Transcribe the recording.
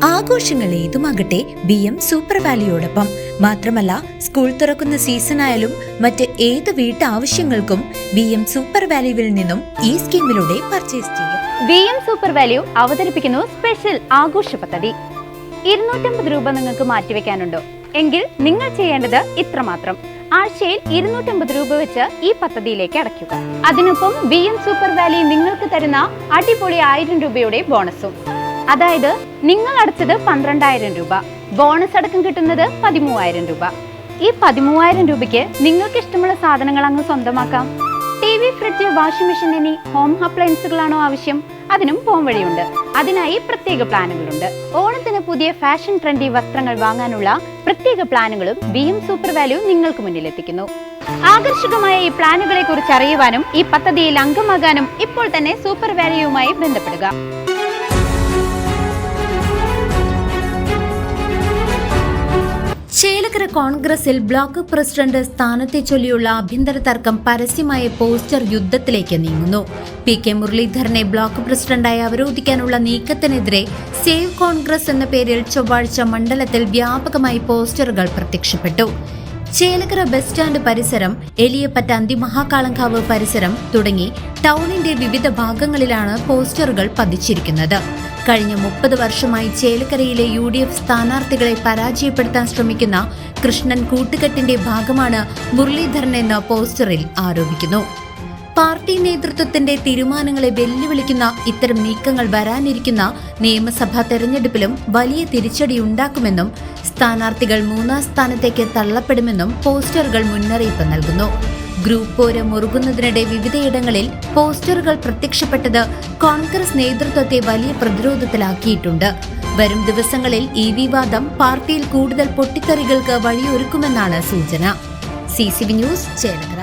ആഘോഷങ്ങൾ ഏതുമാകട്ടെ BM super വാലിയോടൊപ്പം. മാത്രമല്ല, സ്കൂൾ തുറക്കുന്ന സീസണായാലും മറ്റ് ഏത് വീട്ടാവശ്യങ്ങൾക്കും BM സൂപ്പർ വാല്യൂവിൽ നിന്നും ഈ സ്കീമിലൂടെ പർച്ചേസ് ചെയ്യാം. BM സൂപ്പർ വാല്യൂ അവതരിപ്പിക്കുന്നു സ്പെഷ്യൽ ആഘോഷ പദ്ധതി. 250 രൂപ നിങ്ങൾക്ക് മാറ്റിവെക്കാനുണ്ടോ? എങ്കിൽ നിങ്ങൾ ചെയ്യേണ്ടത് ഇത്രമാത്രം: ആഴ്ചയിൽ 250 രൂപ വെച്ച് ഈ പദ്ധതിയിലേക്ക് അടയ്ക്കുക. അതിനൊപ്പം BM സൂപ്പർ വാല്യൂ നിങ്ങൾക്ക് തരുന്ന അടിപൊളി 1000 രൂപയുടെ ബോണസും. അതായത് നിങ്ങൾ അടച്ചത് 12,000 രൂപ, ബോണസ് അടക്കം കിട്ടുന്നത് 13,000 രൂപ. ഈ 13,000 രൂപയ്ക്ക് നിങ്ങൾക്ക് ഇഷ്ടമുള്ള സാധനങ്ങൾ അങ്ങ് സ്വന്തമാക്കാം. TV, ഫ്രിഡ്ജ്, വാഷിംഗ് മെഷീൻ എന്നീ ഹോം അപ്ലയൻസുകളാണോ ആവശ്യം? അതിനും പോം വഴിയുണ്ട്. അതിനായി പ്രത്യേക പ്ലാനുകളുണ്ട്. ഓണത്തിന് പുതിയ ഫാഷൻ ട്രെൻഡി വസ്ത്രങ്ങൾ വാങ്ങാനുള്ള പ്രത്യേക പ്ലാനുകളും BM സൂപ്പർ വാല്യൂ നിങ്ങൾക്ക് മുന്നിലെത്തിക്കുന്നു. ആകർഷകമായ ഈ പ്ലാനുകളെ കുറിച്ച് അറിയുവാനും ഈ പദ്ധതിയിൽ അംഗമാകാനും ഇപ്പോൾ തന്നെ സൂപ്പർ വാല്യൂവുമായി ബന്ധപ്പെടുക. ചേലക്കര കോൺഗ്രസിൽ ബ്ലോക്ക് പ്രസിഡന്റ് സ്ഥാനത്തെ ചൊല്ലിയുള്ള ആഭ്യന്തര തർക്കം പരസ്യമായ പോസ്റ്റർ യുദ്ധത്തിലേക്ക് നീങ്ങുന്നു. PK മുരളീധരനെ ബ്ലോക്ക് പ്രസിഡന്റായി അവരോധിക്കാനുള്ള നീക്കത്തിനെതിരെ സേവ് കോൺഗ്രസ് എന്ന പേരിൽ ചൊവ്വാഴ്ച മണ്ഡലത്തിൽ വ്യാപകമായി പോസ്റ്ററുകൾ പ്രത്യക്ഷപ്പെട്ടു. ചേലക്കര ബസ് സ്റ്റാൻഡ് പരിസരം, എലിയപ്പറ്റ അന്തിമഹാകാളങ്കാവ് പരിസരം തുടങ്ങി ടൗണിന്റെ വിവിധ ഭാഗങ്ങളിലാണ് പോസ്റ്ററുകൾ പതിച്ചിരിക്കുന്നത്. കഴിഞ്ഞ 30 വർഷമായി ചേലക്കരയിലെ UDF സ്ഥാനാർത്ഥികളെ പരാജയപ്പെടുത്താൻ ശ്രമിക്കുന്ന കൃഷ്ണൻ കൂട്ടുകെട്ടിന്റെ ഭാഗമാണ് മുരളീധരൻ എന്ന പോസ്റ്ററിൽ ആരോപിക്കുന്നു. പാർട്ടി നേതൃത്വത്തിന്റെ തീരുമാനങ്ങളെ വെല്ലുവിളിക്കുന്ന ഇത്തരം നീക്കങ്ങൾ വരാനിരിക്കുന്ന നിയമസഭാ തെരഞ്ഞെടുപ്പിലും വലിയ തിരിച്ചടിയുണ്ടാക്കുമെന്നും സ്ഥാനാർത്ഥികൾ 3ാം സ്ഥാനത്തേക്ക് തള്ളപ്പെടുമെന്നും പോസ്റ്ററുകൾ മുന്നറിയിപ്പ് നൽകുന്നു. ഗ്രൂപ്പ് പോര് മുറുകുന്നതിനിടെ വിവിധയിടങ്ങളിൽ പോസ്റ്ററുകൾ പ്രത്യക്ഷപ്പെട്ടത് കോൺഗ്രസ് നേതൃത്വത്തെ വലിയ പ്രതിരോധത്തിലാക്കിയിട്ടുണ്ട്. വരും ദിവസങ്ങളിൽ ഈ വിവാദം പാർട്ടിയിൽ കൂടുതൽ പൊട്ടിത്തെറികൾക്ക് വഴിയൊരുക്കുമെന്നാണ് സൂചന. CCV news, Chelakkara.